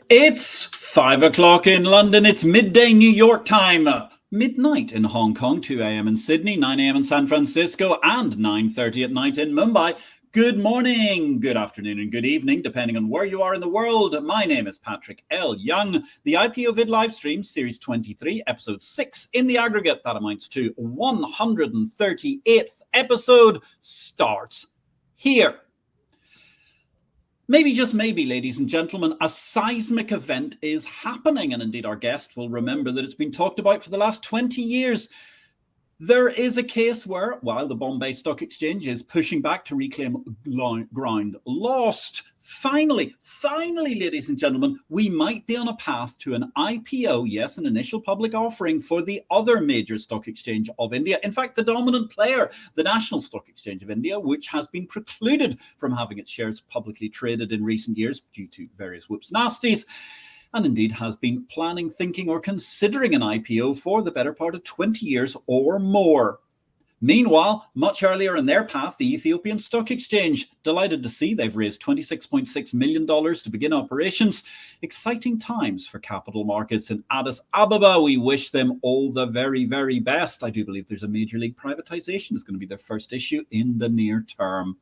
It's 5 o'clock in London. It's midday New York time. Midnight in Hong Kong, 2 a.m. in Sydney, 9 a.m. in San Francisco, and 9:30 at night in Mumbai. Good morning, good afternoon, and good evening, depending on where you are in the world. My name is Patrick L. Young. The IPO-VID live stream, Series 23, Episode 6, in the aggregate, that amounts to 138th episode, starts here. Maybe, just maybe, ladies and gentlemen, a seismic event is happening, and indeed our guest will remember that it's been talked about for the last 20 years. There is a case where, while the Bombay Stock Exchange is pushing back to reclaim ground lost, finally, ladies and gentlemen, we might be on a path to an IPO, yes, an initial public offering for the other major stock exchange of India. In fact, the dominant player, the National Stock Exchange of India, which has been precluded from having its shares publicly traded in recent years due to various whoops nasties, and indeed has been planning, thinking, or considering an IPO for the better part of 20 years or more. Meanwhile, much earlier in their path, the Ethiopian Stock Exchange, delighted to see they've raised $26.6 million to begin operations. Exciting times for capital markets in Addis Ababa. We wish them all the very, very best. I do believe there's a major league privatization is going to be their first issue in the near term.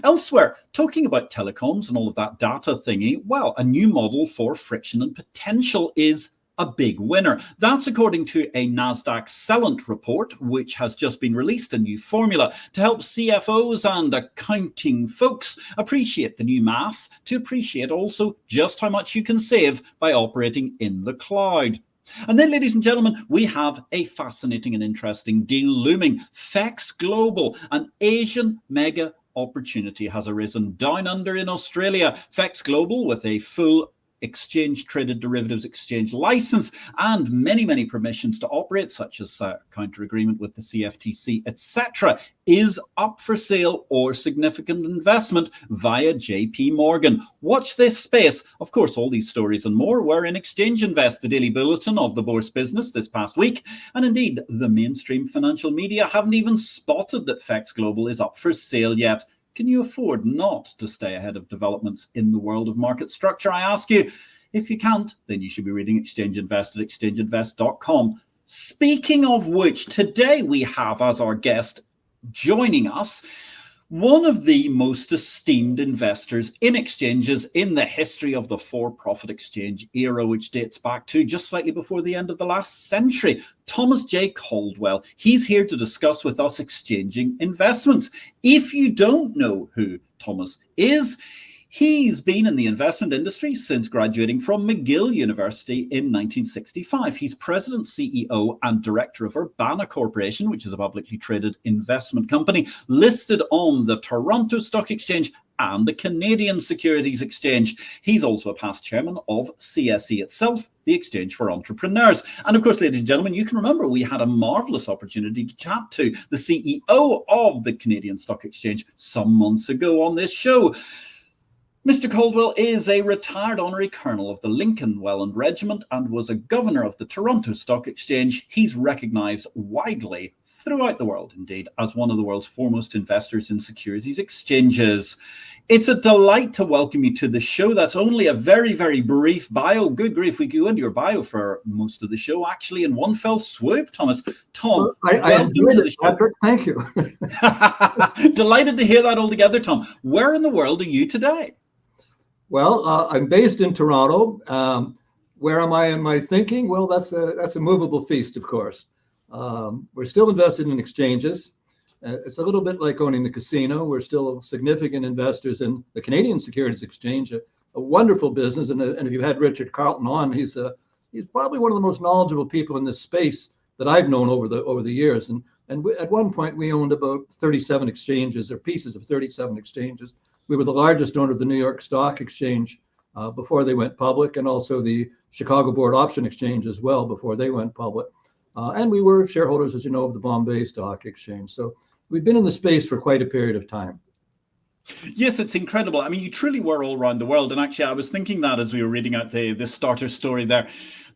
Elsewhere, talking about telecoms and all of that data thingy, well, a new model for friction and potential is a big winner. That's according to a NASDAQ Celent report, which has just been released, a new formula to help CFOs and accounting folks appreciate the new math, to appreciate also just how much you can save by operating in the cloud. And then, ladies and gentlemen, we have a fascinating and interesting deal looming. FEX Global, an Asian mega opportunity, has arisen down under in Australia. FEX Global, with a full exchange traded derivatives exchange license and many permissions to operate, such as counter agreement with the CFTC, etc., is up for sale or significant investment via JP Morgan. Watch this space. Of course, all these stories and more were in Exchange Invest, the daily bulletin of the Bourse business this past week. And indeed, the mainstream financial media haven't even spotted that FEX Global is up for sale yet. Can you afford not to stay ahead of developments in the world of market structure, I ask you? If you can't, then you should be reading Exchange Invest at exchangeinvest.com. Speaking of which, today we have as our guest joining us one of the most esteemed investors in exchanges in the history of the for-profit exchange era, which dates back to just slightly before the end of the last century, Thomas J. Caldwell. He's here to discuss with us exchanging investments. If you don't know who Thomas is, he's been in the investment industry since graduating from McGill University in 1965. He's president, CEO, and director of Urbana Corporation, which is a publicly traded investment company listed on the Toronto Stock Exchange and the Canadian Securities Exchange. He's also a past chairman of CSE itself, the Exchange for Entrepreneurs. And of course, ladies and gentlemen, you can remember we had a marvelous opportunity to chat to the CEO of the Canadian Stock Exchange some months ago on this show. Mr. Caldwell is a retired honorary colonel of the Lincoln Welland Regiment and was a governor of the Toronto Stock Exchange. He's recognised widely throughout the world, indeed, as one of the world's foremost investors in securities exchanges. It's a delight to welcome you to the show. That's only a very brief bio. Good grief, we go into your bio for most of the show, actually, in one fell swoop, Thomas. Tom, I enjoyed it, Patrick. Thank you. Delighted to hear that all together, Tom. Where in the world are you today? Well, I'm based in Toronto. Where am I in my thinking? Well, that's a movable feast, of course. We're still invested in exchanges. It's a little bit like owning the casino. We're still significant investors in the Canadian Securities Exchange, a wonderful business. And if you had Richard Carlton on, he's probably one of the most knowledgeable people in this space that I've known over the years. And at one point, we owned about 37 exchanges, or pieces of 37 exchanges. We were the largest owner of the New York Stock Exchange before they went public, and also the Chicago Board Option Exchange as well before they went public. And we were shareholders, as you know, of the Bombay Stock Exchange. So we've been in the space for quite a period of time. Yes, it's incredible. I mean, you truly were all around the world. And actually, I was thinking that as we were reading out the starter story there.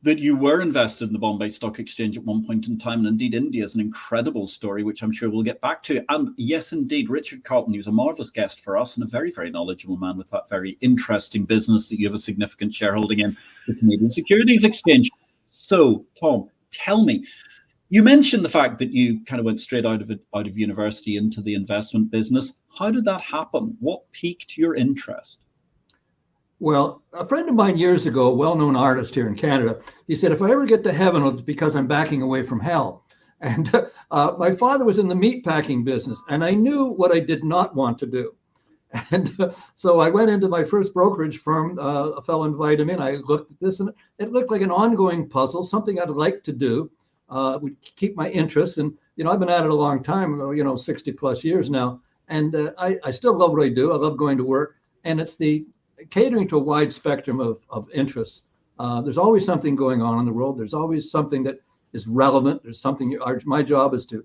that you were invested in the Bombay Stock Exchange at one point in time. And indeed, India is an incredible story, which I'm sure we'll get back to. And yes, indeed, Richard Carlton, he was a marvelous guest for us and a very, very knowledgeable man with that very interesting business that you have a significant shareholding in, the Canadian Securities Exchange. So, Tom, tell me, you mentioned the fact that you kind of went straight out of university into the investment business. How did that happen? What piqued your interest? Well, a friend of mine years ago, a well-known artist here in Canada, he said, if I ever get to heaven, it's because I'm backing away from hell. And my father was in the meat packing business, and I knew what I did not want to do. And so I went into my first brokerage firm. A fellow invited me, and I looked at this, and it looked like an ongoing puzzle, something I'd like to do, would keep my interest. And, I've been at it a long time, 60 plus years now. And I still love what I do. I love going to work. And it's the catering to a wide spectrum of interests. There's always something going on in the world. There's always something that is relevant. There's something, my job is to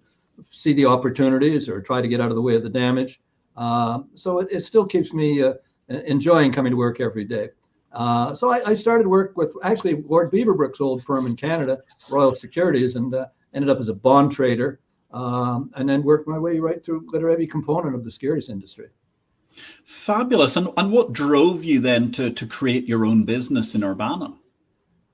see the opportunities or try to get out of the way of the damage. So it still keeps me enjoying coming to work every day. So I started work with actually Lord Beaverbrook's old firm in Canada, Royal Securities, and ended up as a bond trader, and then worked my way right through literally every component of the securities industry. Fabulous. And what drove you then to create your own business in Urbana?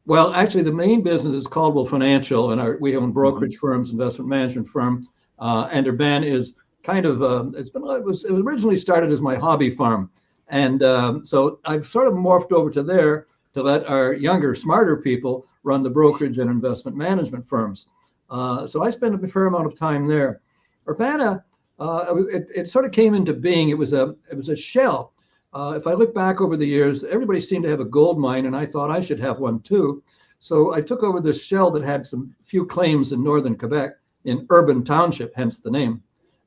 Well, actually, the main business is Caldwell Financial, and we own brokerage firms, investment management firm, and Urbana is kind of it was originally started as my hobby farm, and so I've sort of morphed over to there to let our younger, smarter people run the brokerage and investment management firms. So I spent a fair amount of time there. Urbana, it sort of came into being. It was a shell. If I look back over the years, everybody seemed to have a gold mine, and I thought I should have one too. So I took over this shell that had some few claims in northern Quebec, in Urban Township, hence the name.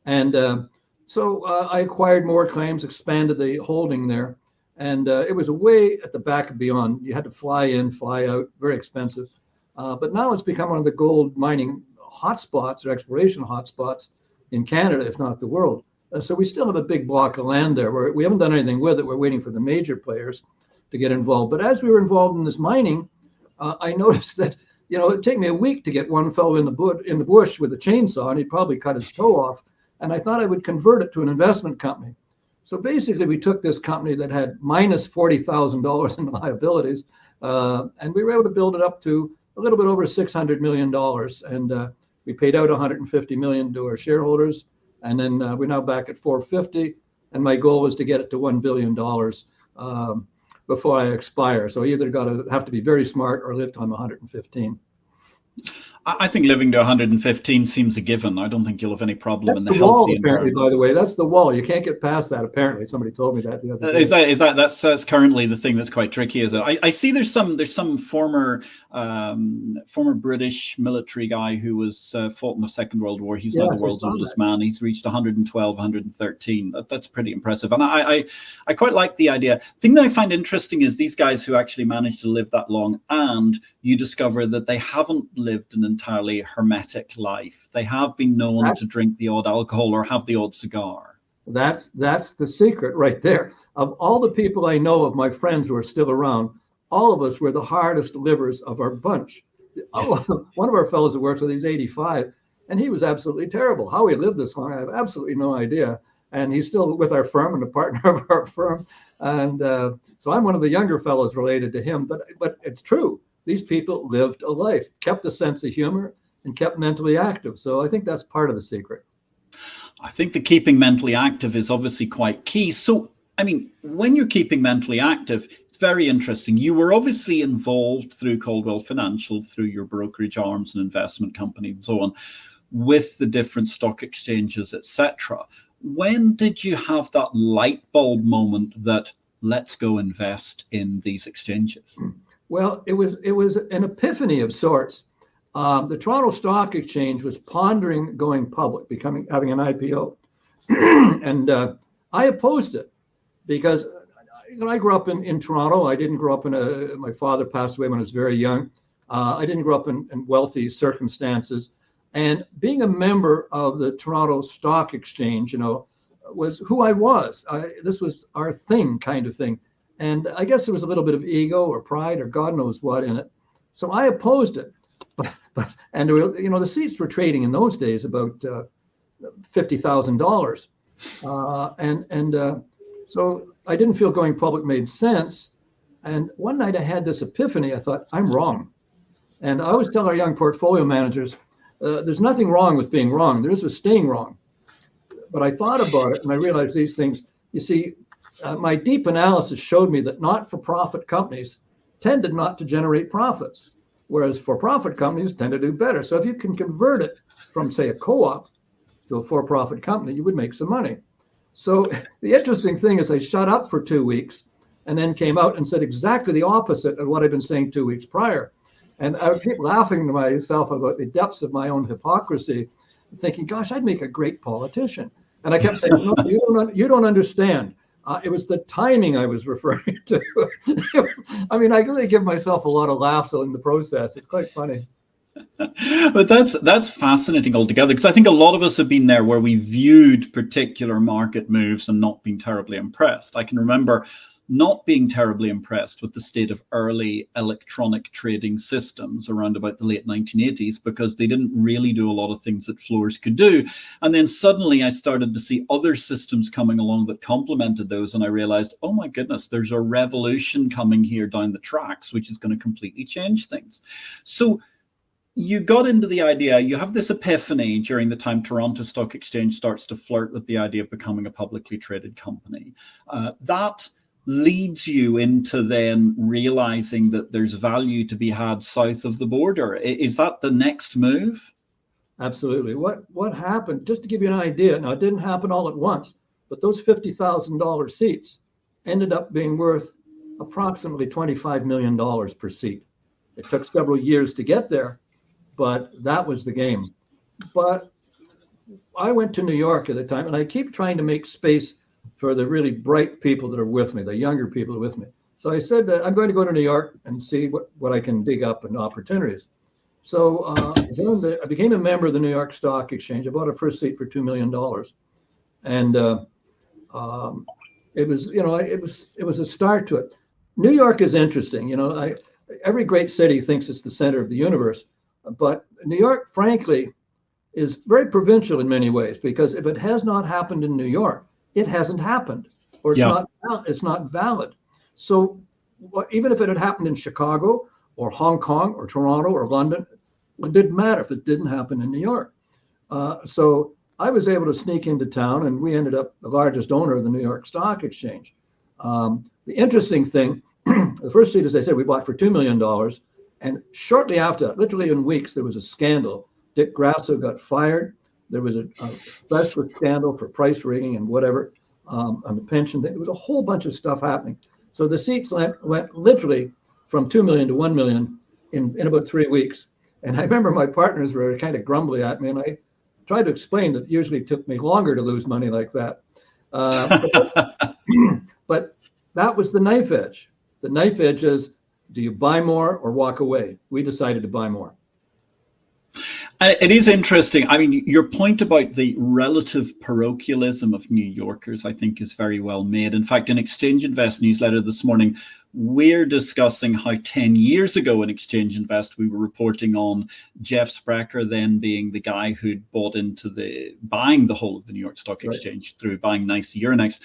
And so I acquired more claims, expanded the holding there, and it was way at the back of beyond. You had to fly in, fly out, very expensive. But now it's become one of the gold mining hotspots or exploration hotspots in Canada, if not the world. So we still have a big block of land there where we haven't done anything with it. We're waiting for the major players to get involved. But as we were involved in this mining, I noticed that, it'd take me a week to get one fellow in the bush with a chainsaw, and he'd probably cut his toe off. And I thought I would convert it to an investment company. So basically, we took this company that had minus $40,000 in liabilities, and we were able to build it up to a little bit over $600 million. And we paid out $150 million to our shareholders. And then we're now back at 450. And my goal is to get it to $1 billion before I expire. So I either have to be very smart or live till I'm 115. I think living to 115 seems a given. I don't think you'll have any problem. That's in the wall, apparently, by the way. That's the wall. You can't get past that, apparently. Somebody told me that the other day. That's currently the thing that's quite tricky, is it? I see there's some former British military guy who was fought in the Second World War. He's now the world's oldest man. He's reached 112, 113. That's pretty impressive. And I quite like the idea. The thing that I find interesting is these guys who actually managed to live that long, and you discover that they haven't lived an entirely hermetic life. They have been known to drink the odd alcohol or have the odd cigar. That's the secret right there. Of all the people I know, of my friends who are still around, all of us were the hardest livers of our bunch. One of our fellows who worked with, he's 85, and he was absolutely terrible. How he lived this long, I have absolutely no idea. And he's still with our firm and a partner of our firm. And so I'm one of the younger fellows related to him. But it's true. These people lived a life, kept a sense of humor, and kept mentally active. So I think that's part of the secret. I think the keeping mentally active is obviously quite key. So, I mean, when you're keeping mentally active, it's very interesting. You were obviously involved through Caldwell Financial, through your brokerage arms and investment company and so on, with the different stock exchanges, etc. When did you have that light bulb moment that let's go invest in these exchanges? Well, it was an epiphany of sorts. The Toronto Stock Exchange was pondering going public, having an IPO, and I opposed it because I grew up in Toronto. I didn't grow up my father passed away when I was very young. I didn't grow up in wealthy circumstances, and being a member of the Toronto Stock Exchange, was who I was. This was our thing, kind of thing. And I guess there was a little bit of ego or pride or God knows what in it. So I opposed it. And the seats were trading in those days about $50,000. So I didn't feel going public made sense. And one night I had this epiphany. I thought, I'm wrong. And I always tell our young portfolio managers, there's nothing wrong with being wrong. There is with staying wrong. But I thought about it and I realized these things. You see, my deep analysis showed me that not-for-profit companies tended not to generate profits, whereas for-profit companies tend to do better. So if you can convert it from, say, a co-op to a for-profit company, you would make some money. So the interesting thing is I shut up for 2 weeks and then came out and said exactly the opposite of what I'd been saying 2 weeks prior. And I would keep laughing to myself about the depths of my own hypocrisy, thinking, gosh, I'd make a great politician. And I kept saying, no, you don't understand. It was the timing I was referring to. I mean, I really give myself a lot of laughs in the process. It's quite funny. But that's fascinating altogether, because I think a lot of us have been there where we viewed particular market moves and not been terribly impressed. I can remember not being terribly impressed with the state of early electronic trading systems around about the late 1980s, because they didn't really do a lot of things that floors could do. And then suddenly I started to see other systems coming along that complemented those. And I realized, oh my goodness, there's a revolution coming here down the tracks, which is going to completely change things. So you got into the idea, you have this epiphany during the time Toronto Stock Exchange starts to flirt with the idea of becoming a publicly traded company. That leads you into then realizing that there's value to be had south of the border. Is that the next move? Absolutely. What happened, just to give you an idea, now it didn't happen all at once, but those $50,000 seats ended up being worth approximately $25 million per seat. It took several years to get there, but that was the game. But I went to New York at the time, and I keep trying to make space for the really bright people that are with me, the younger people that are with me. So I said that I'm going to go to New York and see what I can dig up in opportunities. So I became a member of the New York Stock Exchange. I bought a first seat for $2 million. And it was a start to it. New York is interesting. Every great city thinks it's the center of the universe, but New York, frankly, is very provincial in many ways, because if it has not happened in New York, it hasn't happened, or it's not valid. So even if it had happened in Chicago or Hong Kong or Toronto or London, it didn't matter if it didn't happen in New York. So I was able to sneak into town, and we ended up the largest owner of the New York Stock Exchange. The interesting thing, the first seat, as I said, we bought for $2 million. And shortly after that, literally in weeks, there was a scandal. Dick Grasso got fired. There was a special scandal for price rigging and whatever on the pension thing. There was a whole bunch of stuff happening. So the seats went literally from 2 million to 1 million in about 3 weeks. And I remember my partners were kind of grumbly at me, and I tried to explain that it usually took me longer to lose money like that. But that was the knife edge. The knife edge is, do you buy more or walk away? We decided to buy more. It is interesting. I mean, your point about the relative parochialism of New Yorkers, I think, is very well made. In fact, in Exchange Invest newsletter this morning, we're discussing how 10 years ago in Exchange Invest, we were reporting on Jeff Sprecher then being the guy who'd bought into buying the whole of the New York Stock Exchange through buying NYSE Euronext.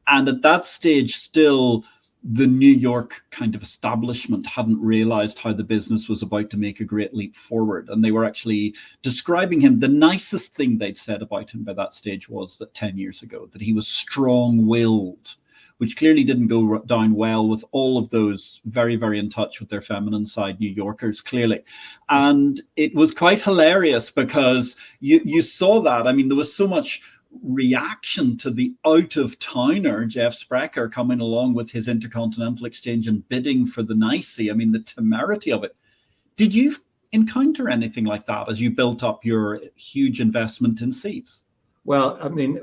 And at that stage, still, the New York kind of establishment hadn't realized how the business was about to make a great leap forward. And they were actually describing him. The nicest thing they'd said about him by that stage was that 10 years ago, that he was strong-willed, which clearly didn't go down well with all of those very, very in touch with their feminine side New Yorkers, clearly. And it was quite hilarious because you saw that. I mean, there was so much reaction to the out-of-towner Jeff Sprecher coming along with his Intercontinental Exchange and bidding for the NYSE. I mean, the temerity of it. Did you encounter anything like that as you built up your huge investment in seats? Well, I mean,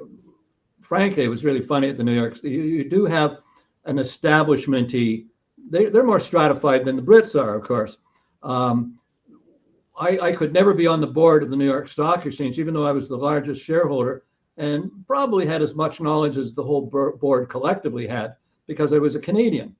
frankly, it was really funny at the New York. You do have an establishment-y. They're more stratified than the Brits are, of course. I could never be on the board of the New York Stock Exchange, even though I was the largest shareholder, and probably had as much knowledge as the whole board collectively had, because I was a Canadian.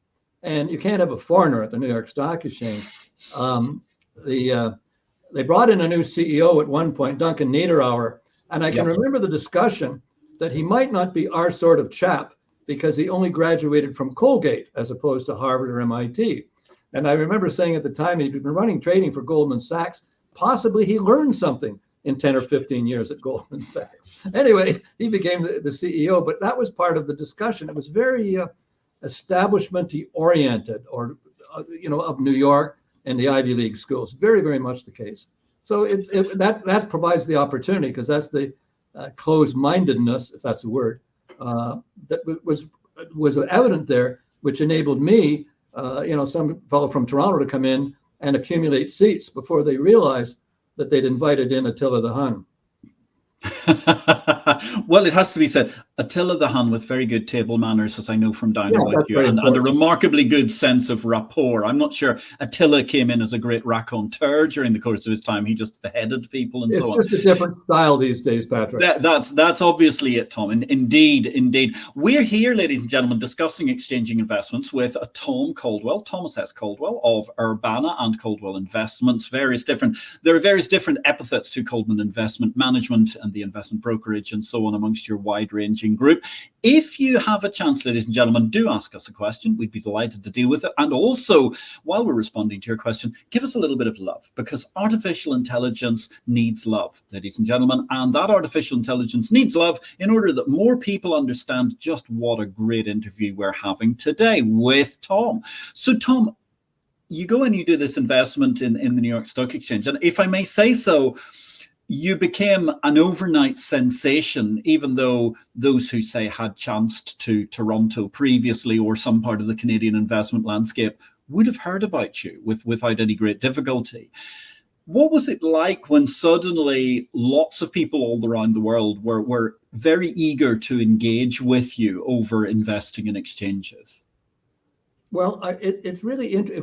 And you can't have a foreigner at the New York Stock Exchange. Um, they brought in a new CEO at one point, Duncan Niederauer, and I can remember the discussion that he might not be our sort of chap because he only graduated from Colgate as opposed to Harvard or MIT. And I remember saying at the time he'd been running trading for Goldman Sachs. Possibly he learned something in 10 or 15 years at Goldman Sachs. Anyway, he became the CEO, but that was part of the discussion. It was very establishment-y oriented, or of New York and the Ivy League schools. Very, very much the case. So that provides the opportunity, because that's the closed-mindedness, if that's a word, that was evident there, which enabled me, some fellow from Toronto, to come in and accumulate seats before they realized that they'd invited in Attila the Hun. Well, it has to be said, Attila the Hun with very good table manners, as I know from dining with you, and a remarkably good sense of rapport. I'm not sure Attila came in as a great raconteur during the course of his time. He just beheaded people and so on. It's just a different style these days, Patrick. That's obviously it, Tom. Indeed. We're here, ladies and gentlemen, discussing exchanging investments with Tom Caldwell, Thomas S. Caldwell of Urbana and Caldwell Investments. There are various different epithets to Caldwell Investment Management and the investment brokerage and so on amongst your wide-ranging group. If you have a chance, ladies and gentlemen, do ask us a question. We'd be delighted to deal with it. And also, while we're responding to your question, give us a little bit of love, because artificial intelligence needs love, ladies and gentlemen. And that artificial intelligence needs love in order that more people understand just what a great interview we're having today with Tom. So, Tom, you go and you do this investment in the New York Stock Exchange. And if I may say so, you became an overnight sensation, even though those who say had chanced to Toronto previously or some part of the Canadian investment landscape would have heard about you without any great difficulty. What was it like when suddenly lots of people all around the world were very eager to engage with you over investing in exchanges? Well, it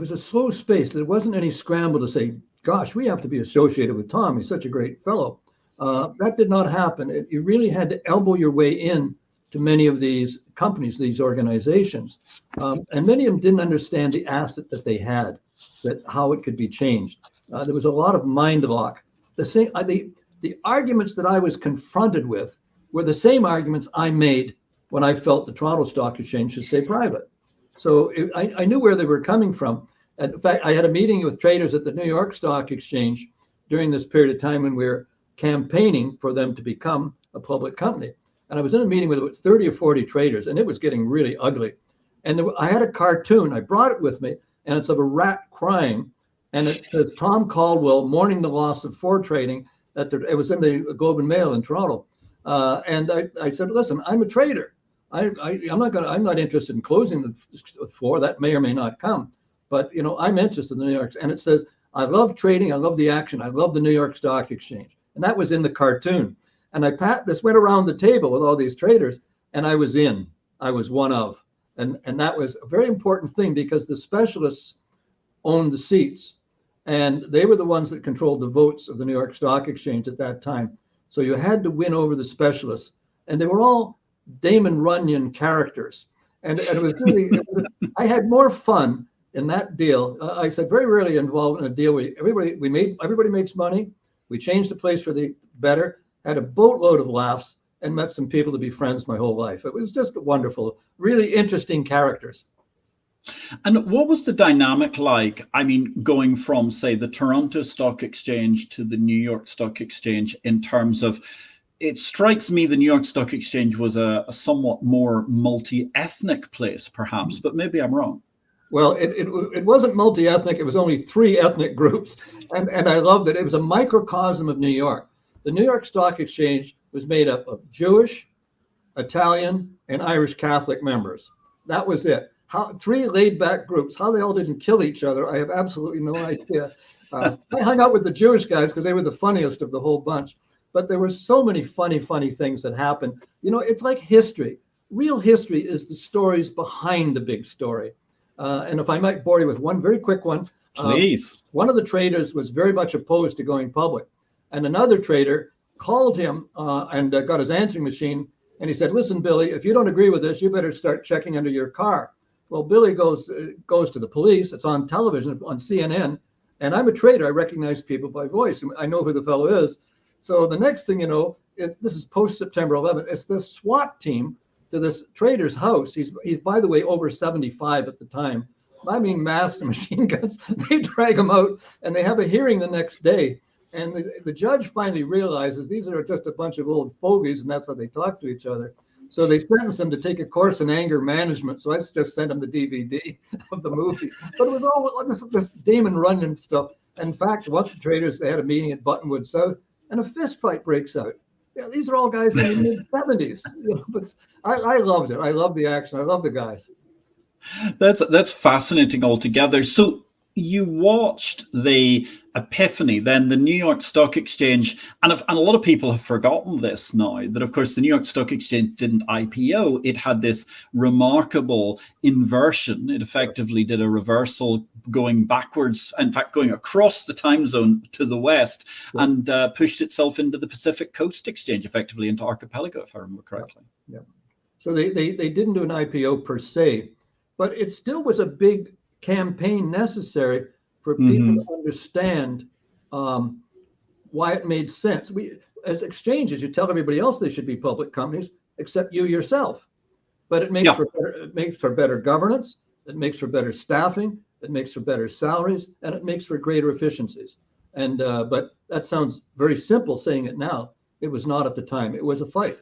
was a slow space. There wasn't any scramble to say, gosh, we have to be associated with Tom. He's such a great fellow. That did not happen. You really had to elbow your way in to many of these companies, these organizations. And many of them didn't understand the asset that they had, how it could be changed. There was a lot of mind lock. The arguments that I was confronted with were the same arguments I made when I felt the Toronto Stock Exchange should stay private. So I knew where they were coming from. And in fact, I had a meeting with traders at the New York Stock Exchange during this period of time when we were campaigning for them to become a public company. And I was in a meeting with about 30 or 40 traders, and it was getting really ugly. And I had a cartoon. I brought it with me, and it's of a rat crying. And it says, Tom Caldwell mourning the loss of Ford trading. It was in the Globe and Mail in Toronto. And I said, listen, I'm a trader. I'm not interested in closing the Ford. That may or may not come. But, I'm interested in the New York. And it says, I love trading. I love the action. I love the New York Stock Exchange. And that was in the cartoon. And this went around the table with all these traders, and I was in. I was one of. And that was a very important thing, because the specialists owned the seats, and they were the ones that controlled the votes of the New York Stock Exchange at that time. So you had to win over the specialists. And they were all Damon Runyon characters. And it was really, I had more fun in that deal. I said, very rarely involved in a deal where everybody makes money. We changed the place for the better, had a boatload of laughs, and met some people to be friends my whole life. It was just wonderful, really interesting characters. And what was the dynamic like? I mean, going from, say, the Toronto Stock Exchange to the New York Stock Exchange, in terms of, it strikes me the New York Stock Exchange was a somewhat more multi-ethnic place, perhaps, but maybe I'm wrong. Well, it wasn't multi-ethnic. It was only 3 ethnic groups. And I loved it. It was a microcosm of New York. The New York Stock Exchange was made up of Jewish, Italian, and Irish Catholic members. That was it. 3 laid-back groups. How they all didn't kill each other, I have absolutely no idea. I hung out with the Jewish guys because they were the funniest of the whole bunch. But there were so many funny things that happened. It's like history. Real history is the stories behind the big story. And if I might bore you with one very quick one. Please. One of the traders was very much opposed to going public. And another trader called him and got his answering machine. And he said, listen, Billy, if you don't agree with this, you better start checking under your car. Well, Billy goes to the police. It's on television, on CNN. And I'm a trader. I recognize people by voice. I know who the fellow is. So the next thing you know, this is post September 11th. It's the SWAT team to this trader's house. He's by the way over 75 at the time. I mean, masked machine guns. They drag him out, and they have a hearing the next day. And the judge finally realizes these are just a bunch of old fogies, and that's how they talk to each other. So they sentenced him to take a course in anger management. So I just sent him the DVD of the movie. But it was all this Damon Runyon stuff. In fact, once the traders, they had a meeting at Buttonwood South, and a fist fight breaks out. Yeah, these are all guys in the mid-70s. But I loved it. I love the action. I love the guys. That's fascinating altogether. So you watched the epiphany, then the New York Stock Exchange, and a lot of people have forgotten this now, that of course the New York Stock Exchange didn't IPO. It had this remarkable inversion. It effectively did a reversal going backwards, in fact going across the time zone to the west, and pushed itself into the Pacific Coast Exchange, effectively into Archipelago, if I remember correctly. Yeah. So they didn't do an IPO per se, but it still was a big campaign necessary for people to understand why it made sense. We, as exchanges, you tell everybody else they should be public companies, except you yourself. But it makes for better governance. It makes for better staffing. It makes for better salaries, and it makes for greater efficiencies. And but that sounds very simple saying it now. It was not at the time. It was a fight.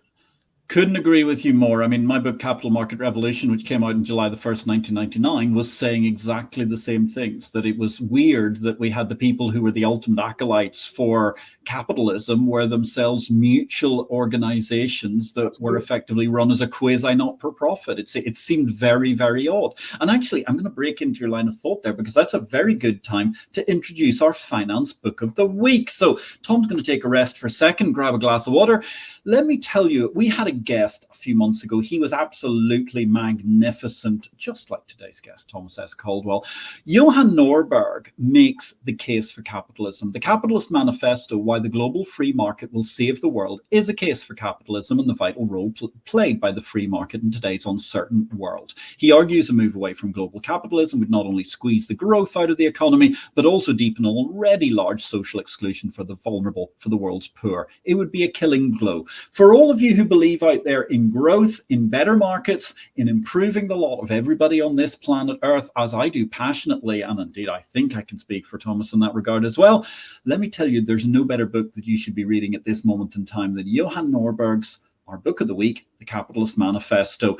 Couldn't agree with you more. I mean, my book, Capital Market Revolution, which came out in July the 1st, 1999, was saying exactly the same things, that it was weird that we had the people who were the ultimate acolytes for capitalism were themselves mutual organizations that were effectively run as a quasi not-for-profit. It seemed very, very odd. And actually, I'm going to break into your line of thought there, because that's a very good time to introduce our finance book of the week. So Tom's going to take a rest for a second, grab a glass of water. Let me tell you, we had a guest a few months ago. He was absolutely magnificent, just like today's guest, Thomas S. Caldwell. Johan Norberg makes the case for capitalism. The Capitalist Manifesto, Why the Global Free Market Will Save the World, is a case for capitalism and the vital role played by the free market in today's uncertain world. He argues a move away from global capitalism would not only squeeze the growth out of the economy, but also deepen already large social exclusion for the vulnerable, for the world's poor. It would be a killing blow. For all of you who believe out there in growth, in better markets, in improving the lot of everybody on this planet Earth, as I do passionately, and indeed I think I can speak for Thomas in that regard as well, let me tell you, there's no better book that you should be reading at this moment in time than Johan Norberg's, our book of the week, The Capitalist Manifesto.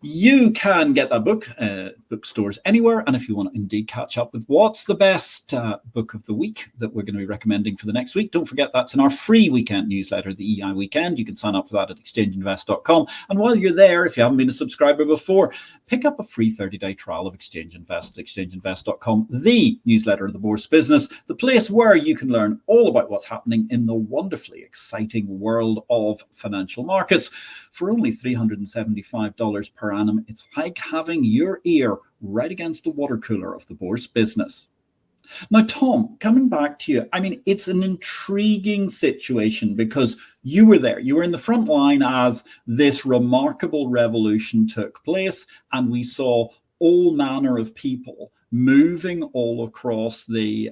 You can get that book, bookstores anywhere. And if you want to indeed catch up with what's the best book of the week that we're going to be recommending for the next week, don't forget that's in our free weekend newsletter, the EI Weekend. You can sign up for that at exchangeinvest.com. And while you're there, if you haven't been a subscriber before, pick up a free 30-day trial of Exchange Invest at exchangeinvest.com, the newsletter of the Bourse Business, the place where you can learn all about what's happening in the wonderfully exciting world of financial markets. For only $375 per annum, it's like having your ear right against the water cooler of the Bourse Business. Now, Tom, coming back to you, I mean, it's an intriguing situation because you were there. You were in the front line as this remarkable revolution took place, and we saw all manner of people moving all across the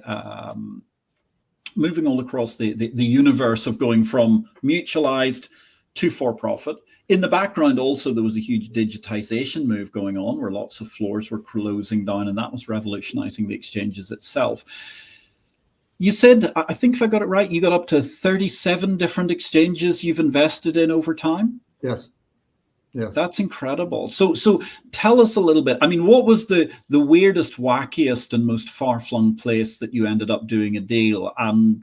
universe of going from mutualized to for-profit. In the background, also, there was a huge digitization move going on where lots of floors were closing down, and that was revolutionizing the exchanges itself. You said, I think if I got it right, you got up to 37 different exchanges you've invested in over time? Yes. Yes. That's incredible. So tell us a little bit. I mean, what was the weirdest, wackiest, and most far-flung place that you ended up doing a deal, and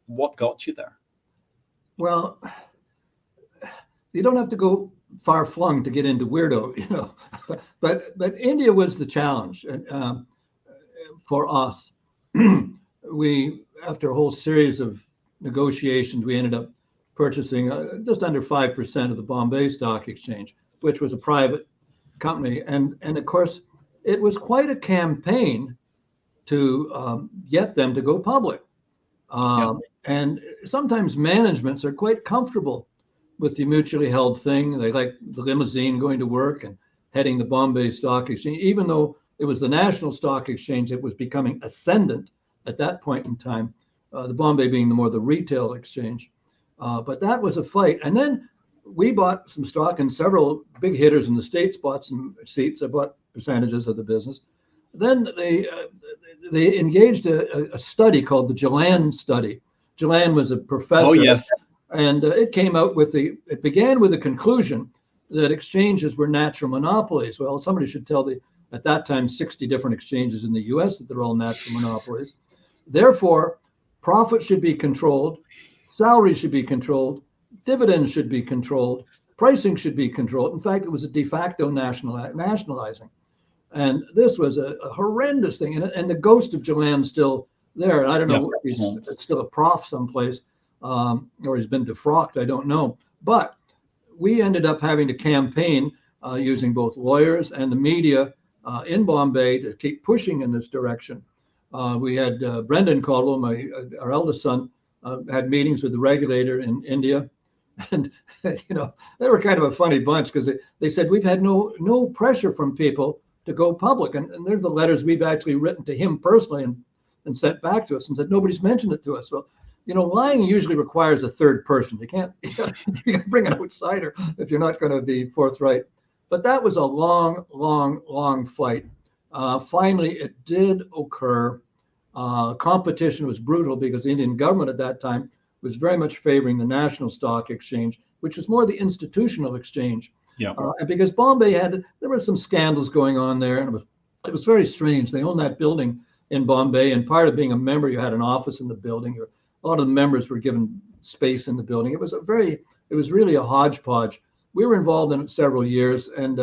what got you there? Well, you don't have to go far flung to get into weirdo, you know, but India was the challenge for us. We, after a whole series of negotiations, we ended up purchasing just under 5% of the Bombay Stock Exchange, which was a private company. And of course, it was quite a campaign to get them to go public. And sometimes managements are quite comfortable with the mutually held thing. They like the limousine going to work and heading the Bombay Stock Exchange. Even though it was the national stock exchange, it was becoming ascendant at that point in time, the Bombay being the retail exchange. But that was a fight. And then we bought some stock, and several big hitters in the States bought some seats. I bought percentages of the business. Then they engaged a study called the Jalan study. Jalan was a professor. Oh, yes. And it came out it began with the conclusion that exchanges were natural monopolies. Well, somebody should tell at that time, 60 different exchanges in the US that they're all natural monopolies. Therefore, profit should be controlled, salaries should be controlled, dividends should be controlled, pricing should be controlled. In fact, it was a de facto nationalizing. And this was a horrendous thing. And the ghost of Jalan's still there. I don't know, it's still a prof someplace, or he's been defrocked, I don't know. But we ended up having to campaign using both lawyers and the media in Bombay to keep pushing in this direction. We had Brendan Caldwell, our eldest son, had meetings with the regulator in India. And, they were kind of a funny bunch because they said, we've had no pressure from people to go public. And they're the letters we've actually written to him personally and sent back to us and said, nobody's mentioned it to us. Well, lying usually requires a third person. You can't bring an outsider if you're not going to be forthright. But that was a long, long, long fight. Finally, it did occur. Competition was brutal because the Indian government at that time was very much favoring the National Stock Exchange, which is more the institutional exchange. Yeah. And because Bombay there were some scandals going on there, and it was very strange. They owned that building in Bombay, and part of being a member, you had an office in the building. A lot of the members were given space in the building. It was really a hodgepodge. We were involved in it several years, and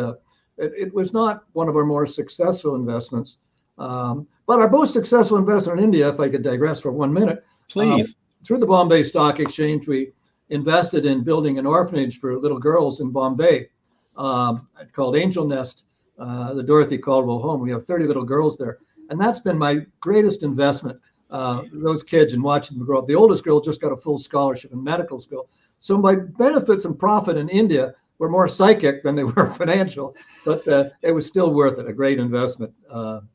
it was not one of our more successful investments. But our most successful investment in India, if I could digress for 1 minute, please. Through the Bombay Stock Exchange, we invested in building an orphanage for little girls in Bombay called Angel Nest, the Dorothy Caldwell Home. We have 30 little girls there, and that's been my greatest investment. Those kids and watching them grow up. The oldest girl just got a full scholarship in medical school. So my benefits and profit in India were more psychic than they were financial, but it was still worth it. A great investment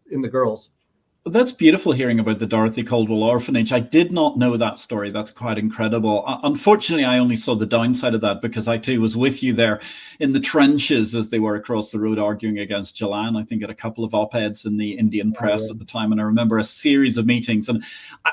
in the girls. That's beautiful hearing about the Dorothy Caldwell Orphanage. I did not know that story. That's quite incredible. Unfortunately, I only saw the downside of that because I too was with you there in the trenches as they were across the road arguing against Jalan. I think at a couple of op-eds in the Indian press at the time. And I remember a series of meetings. And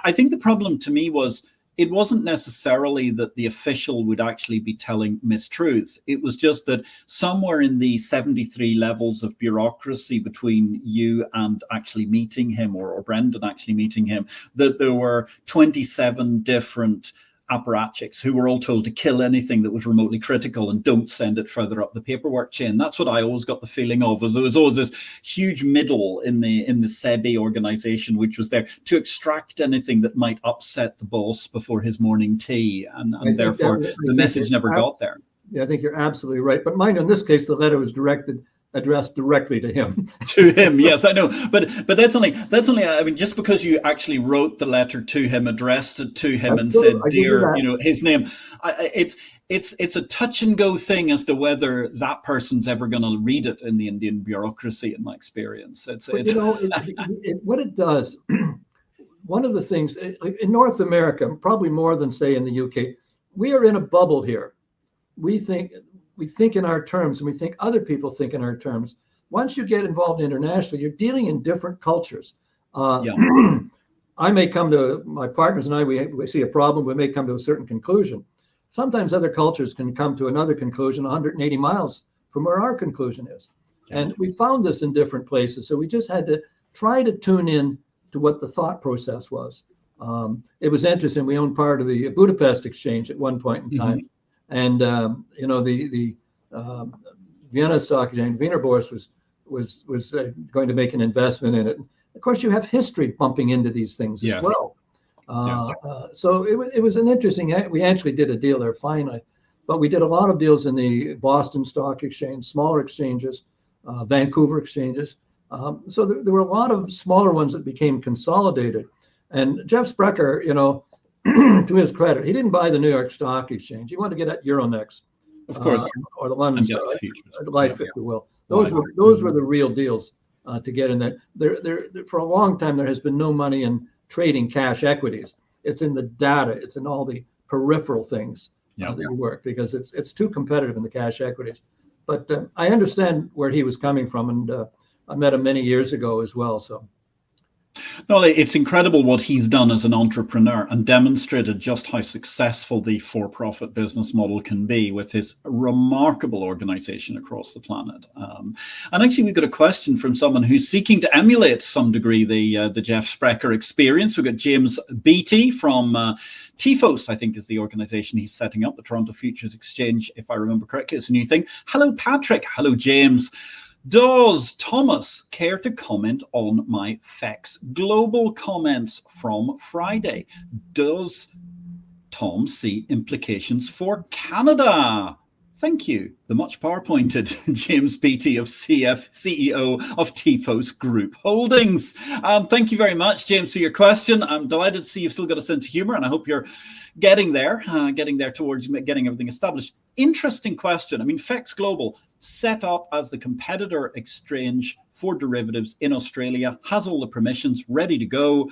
I think the problem to me was it wasn't necessarily that the official would actually be telling mistruths. It was just that somewhere in the 73 levels of bureaucracy between you and actually meeting him or Brendan actually meeting him, that there were 27 different apparatchiks who were all told to kill anything that was remotely critical and don't send it further up the paperwork chain. That's what I always got the feeling of, was there was always this huge middle in the SEBI organization, which was there to extract anything that might upset the boss before his morning tea, and therefore the message never got there. Yeah, I think you're absolutely right. But mind you, in this case, the letter was addressed directly to him. To him, yes, I know. But that's only. I mean, just because you actually wrote the letter to him, addressed it to him, and said, "Dear," his name. It's a touch and go thing as to whether that person's ever going to read it in the Indian bureaucracy. In my experience, what it does. One of the things in North America, probably more than say in the UK, we are in a bubble here. We think in our terms, and we think other people think in our terms. Once you get involved internationally, you're dealing in different cultures. I may come to my partners and we see a problem, we may come to a certain conclusion. Sometimes other cultures can come to another conclusion 180 miles from where our conclusion is. And we found this in different places. So we just had to try to tune in to what the thought process was. It was interesting. We owned part of the Budapest exchange at one point in time. And the Vienna Stock Exchange, Wiener Börse was going to make an investment in it. Of course, you have history bumping into these things as well. So it was an interesting. We actually did a deal there finally, but we did a lot of deals in the Boston Stock Exchange, smaller exchanges, Vancouver exchanges. So there were a lot of smaller ones that became consolidated. And Jeff Sprecher, to his credit, he didn't buy the New York Stock Exchange. He wanted to get at Euronext, of course, or the London Stock, Life, if you will. Those were the real deals to get in there. There for a long time there has been no money in trading cash equities. It's in the data. It's in all the peripheral things that you work, because it's too competitive in the cash equities. But I understand where he was coming from, and I met him many years ago as well. So. No, it's incredible what he's done as an entrepreneur and demonstrated just how successful the for-profit business model can be with his remarkable organization across the planet. And actually, we've got a question from someone who's seeking to emulate to some degree the Jeff Sprecher experience. We've got James Beattie from TIFOS, I think is the organization he's setting up, the Toronto Futures Exchange, if I remember correctly. It's a new thing. Hello, Patrick. Hello, James. Does Thomas care to comment on my FX Global comments from Friday? Does Tom see implications for Canada? Thank you. The much power-pointed James Beattie of CEO of TIFOS Group Holdings. Thank you very much, James, for your question. I'm delighted to see you've still got a sense of humor, and I hope you're getting there towards getting everything established. Interesting question. I mean, FX Global, set up as the competitor exchange for derivatives in Australia, has all the permissions ready to go,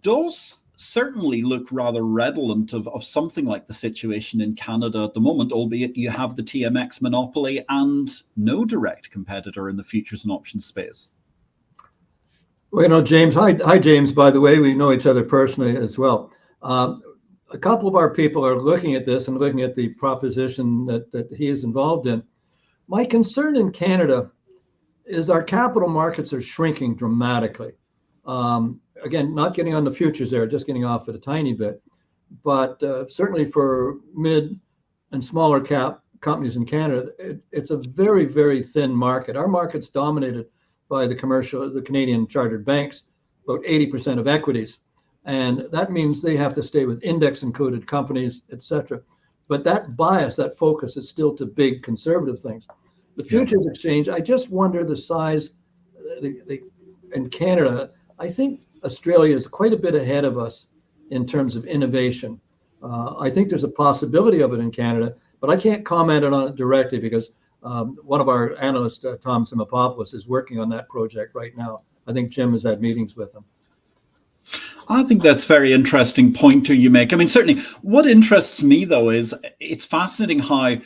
does certainly look rather redolent of something like the situation in Canada at the moment, albeit you have the TMX monopoly and no direct competitor in the futures and options space. Well, you know, James, hi, James, by the way, we know each other personally as well. A couple of our people are looking at this and looking at the proposition that he is involved in. My concern in Canada is our capital markets are shrinking dramatically. Again, not getting on the futures there, just getting off it a tiny bit. But certainly for mid and smaller cap companies in Canada, it's a very, very thin market. Our market's dominated by the Canadian chartered banks, about 80% of equities. And that means they have to stay with index encoded companies, et cetera. But that bias, that focus is still to big conservative things. The futures exchange, I just wonder the size in Canada. I think Australia is quite a bit ahead of us in terms of innovation. I think there's a possibility of it in Canada, but I can't comment on it directly because one of our analysts, Tom Simopoulos, is working on that project right now. I think Jim has had meetings with him. I think that's a very interesting pointer you make. I mean, certainly what interests me, though, is it's fascinating how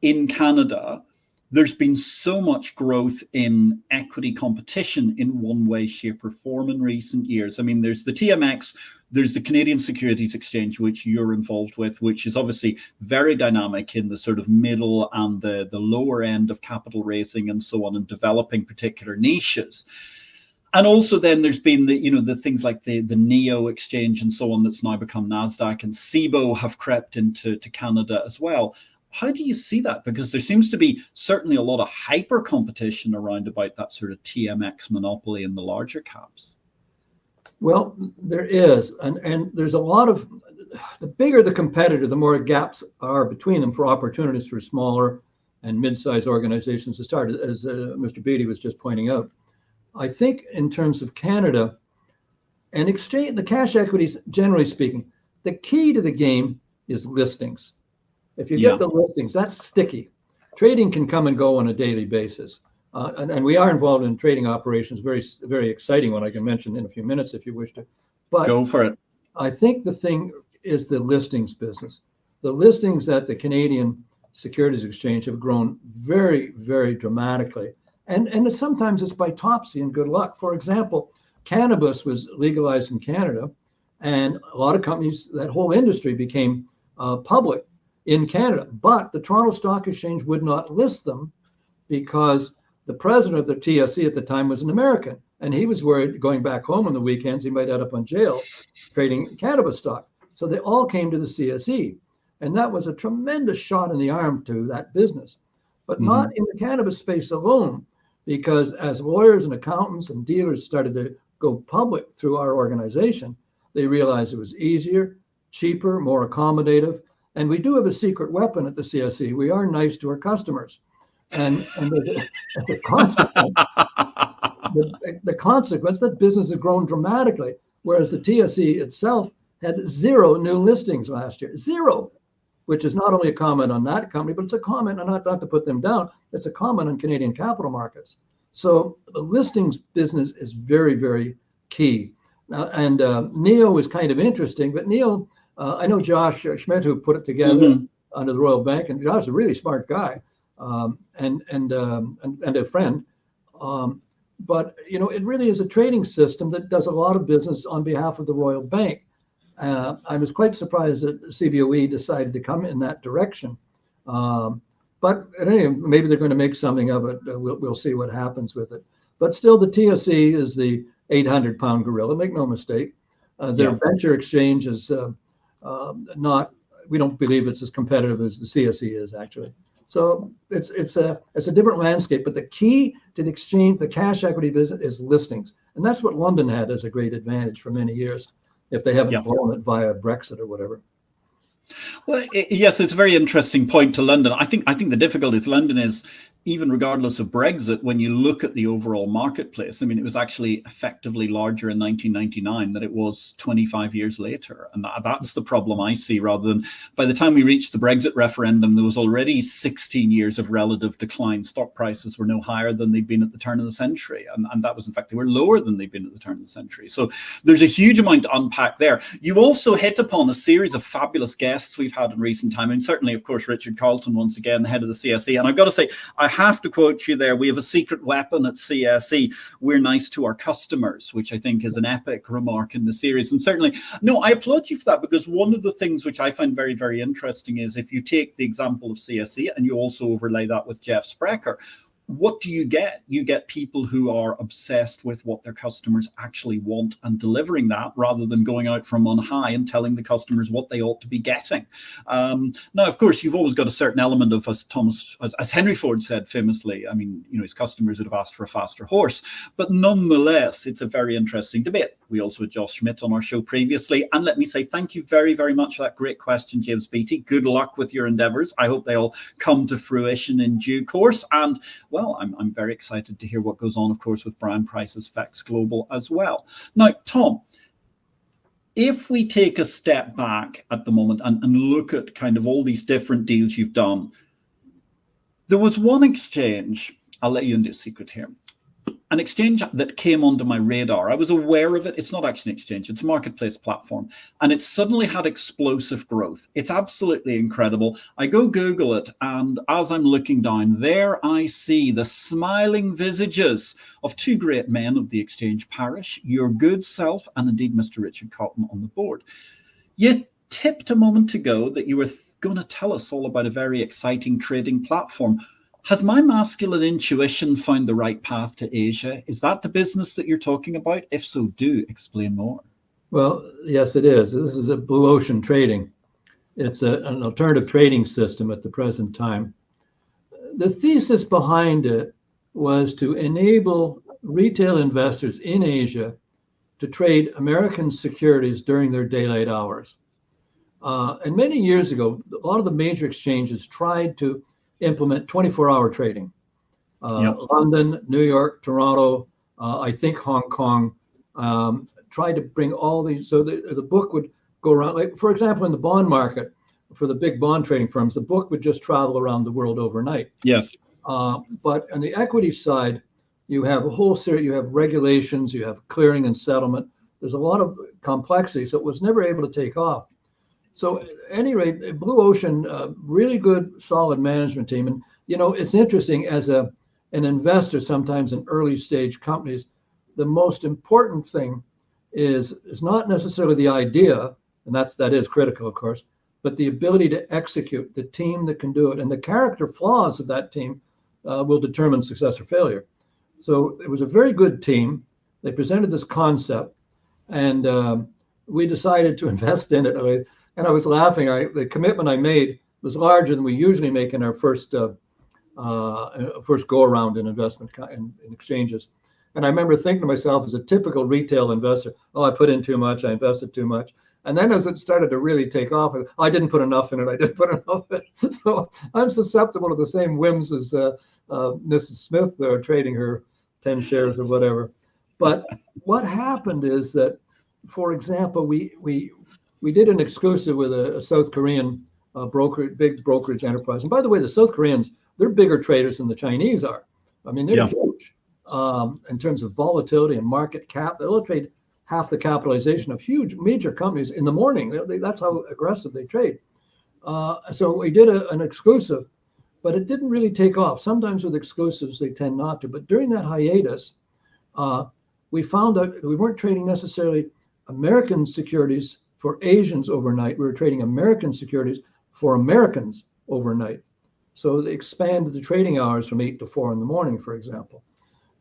in Canada, there's been so much growth in equity competition in one way, shape, or form in recent years. I mean, there's the TMX, there's the Canadian Securities Exchange, which you're involved with, which is obviously very dynamic in the sort of middle and the lower end of capital raising and so on, and developing particular niches. And also then there's been the things like the NEO exchange and so on that's now become NASDAQ, and CBOE have crept into Canada as well. How do you see that? Because there seems to be certainly a lot of hyper competition around about that sort of TMX monopoly in the larger caps. Well, there is. And there's a lot of, the bigger the competitor, the more gaps are between them for opportunities for smaller and mid-sized organizations to start, as Mr. Beattie was just pointing out. I think in terms of Canada and exchange, the cash equities, generally speaking, the key to the game is listings. If you get the listings, that's sticky. Trading can come and go on a daily basis. And we are involved in trading operations, very, very exciting one I can mention in a few minutes if you wish to. But go for it. I think the thing is the listings business. The listings at the Canadian Securities Exchange have grown very, very dramatically. And sometimes it's by topsy and good luck. For example, cannabis was legalized in Canada, and a lot of companies, that whole industry became public in Canada. But the Toronto Stock Exchange would not list them because the president of the TSC at the time was an American. And he was worried going back home on the weekends, he might end up on jail trading cannabis stock. So they all came to the CSE. And that was a tremendous shot in the arm to that business. But not in the cannabis space alone, because as lawyers and accountants and dealers started to go public through our organization, they realized it was easier, cheaper, more accommodative. And we do have a secret weapon at the CSE. We are nice to our customers. And the consequence, that business has grown dramatically, whereas the TSE itself had 0 new listings last year. 0. Which is not only a comment on that company, but it's a comment, and not to put them down, it's a comment on Canadian capital markets. So the listings business is very, very key. And NEO is kind of interesting, but NEO, I know Josh Schmidt, who put it together under the Royal Bank, and Josh is a really smart guy, and a friend. But it really is a trading system that does a lot of business on behalf of the Royal Bank. I was quite surprised that CBOE decided to come in that direction. But anyway, maybe they're going to make something of it. We'll see what happens with it. But still, the TSE is the 800-pound gorilla. Make no mistake. Their venture exchange is not. We don't believe it's as competitive as the CSE is actually. So it's a different landscape. But the key to the exchange, the cash equity business, is listings, and that's what London had as a great advantage for many years. If they haven't blown it via Brexit or whatever. Well, yes, it's a very interesting point to London. I think the difficulty with London is, even regardless of Brexit, when you look at the overall marketplace, I mean, it was actually effectively larger in 1999 than it was 25 years later. And that's the problem I see, rather than by the time we reached the Brexit referendum, there was already 16 years of relative decline. Stock prices were no higher than they'd been at the turn of the century. And that was, in fact, they were lower than they'd been at the turn of the century. So there's a huge amount to unpack there. You also hit upon a series of fabulous guests we've had in recent time. And certainly, of course, Richard Carlton, once again, the head of the CSE. And I've got to say, I have to quote you there. We have a secret weapon at CSE. We're nice to our customers, which I think is an epic remark in the series. And certainly, no, I applaud you for that, because one of the things which I find very, very interesting is if you take the example of CSE and you also overlay that with Jeff Sprecher, what do you get? You get people who are obsessed with what their customers actually want and delivering that, rather than going out from on high and telling the customers what they ought to be getting. Now, of course, you've always got a certain element of, as Henry Ford said famously, I mean, his customers would have asked for a faster horse. But nonetheless, it's a very interesting debate. We also had Josh Schmidt on our show previously. And let me say thank you very, very much for that great question, James Beattie. Good luck with your endeavors. I hope they all come to fruition in due course. And well, I'm very excited to hear what goes on, of course, with Brian Price's FX Global as well. Now, Tom, if we take a step back at the moment and look at kind of all these different deals you've done, there was one exchange, I'll let you into a secret here, an exchange that came onto my radar. I was aware of it. It's not actually an exchange. It's a marketplace platform. And it suddenly had explosive growth. It's absolutely incredible. I go Google it. And as I'm looking down there, I see the smiling visages of two great men of the exchange parish, your good self, and indeed Mr. Richard Cotton on the board. You tipped a moment ago that you were going to tell us all about a very exciting trading platform. Has my masculine intuition found the right path to Asia? Is that the business that you're talking about? If so, do explain more. Well, yes, it is. This is a blue ocean trading. It's an alternative trading system at the present time. The thesis behind it was to enable retail investors in Asia to trade American securities during their daylight hours. And many years ago, a lot of the major exchanges tried to implement 24-hour trading. London, New York, Toronto, I think Hong Kong, tried to bring all these, so the book would go around, like, for example, in the bond market, for the big bond trading firms, the book would just travel around the world overnight. Yes. But on the equity side, you have a whole series, you have regulations, you have clearing and settlement. There's a lot of complexity, so it was never able to take off. So at any rate, Blue Ocean, really good, solid management team. And, it's interesting as an investor, sometimes in early stage companies, the most important thing is not necessarily the idea, and that is critical, of course, but the ability to execute, the team that can do it. And the character flaws of that team will determine success or failure. So it was a very good team. They presented this concept, and we decided to invest in it. And I was laughing. The commitment I made was larger than we usually make in our first go around in investment in exchanges. And I remember thinking to myself, as a typical retail investor, I put in too much, I invested too much. And then as it started to really take off, I didn't put enough in it. So I'm susceptible to the same whims as Mrs. Smith trading her 10 shares or whatever. But what happened is that, for example, we did an exclusive with a South Korean big brokerage enterprise. And by the way, the South Koreans, they're bigger traders than the Chinese are. I mean, they're huge in terms of volatility and market cap. They'll trade half the capitalization of huge major companies in the morning. That's how aggressive they trade. So we did an exclusive, but it didn't really take off. Sometimes with exclusives, they tend not to. But during that hiatus, we found out we weren't trading necessarily American securities for Asians overnight. We were trading American securities for Americans overnight. So they expanded the trading hours from 8 to 4 in the morning, for example.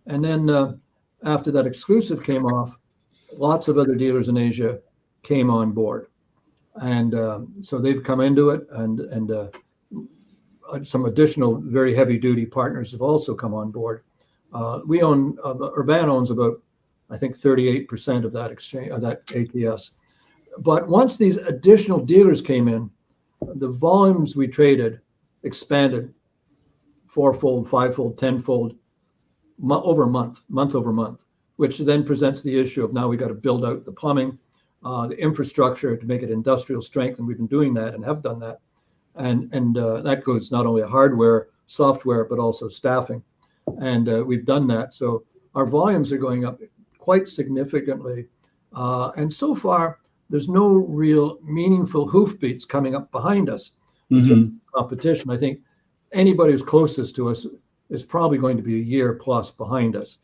And then after that exclusive came off, lots of other dealers in Asia came on board. And so they've come into it, and some additional very heavy duty partners have also come on board. We own, Urban owns about, I think, 38% of that exchange, of that ATS. But once these additional dealers came in, the volumes we traded expanded fourfold, fivefold, tenfold over month over month, which then presents the issue of now we got to build out the plumbing, the infrastructure to make it industrial strength, and we've been doing that and have done that. And that goes not only hardware, software, but also staffing. And we've done that. So our volumes are going up quite significantly. And so far, there's no real meaningful hoofbeats coming up behind us in terms of competition. I think anybody who's closest to us is probably going to be a year plus behind us.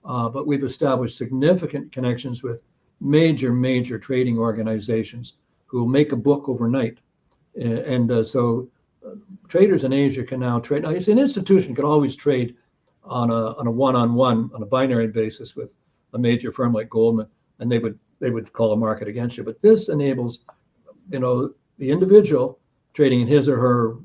But we've established significant connections with major trading organizations who will make a book overnight. So traders in Asia can now trade. Now, it's an institution could always trade on a one-on-one, on a binary basis with a major firm like Goldman, and they would call a market against you. But this enables, the individual trading in his or her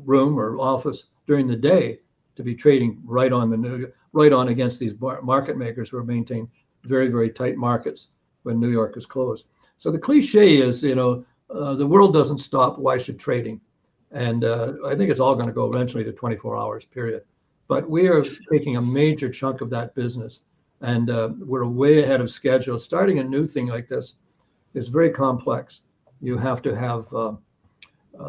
room or office during the day to be trading right on against these market makers who are maintaining very, very tight markets when New York is closed. So the cliche is, the world doesn't stop. Why should trading? And I think it's all going to go eventually to 24 hours, period. But we are taking a major chunk of that business, and we're way ahead of schedule. Starting a new thing like this is very complex. You have to have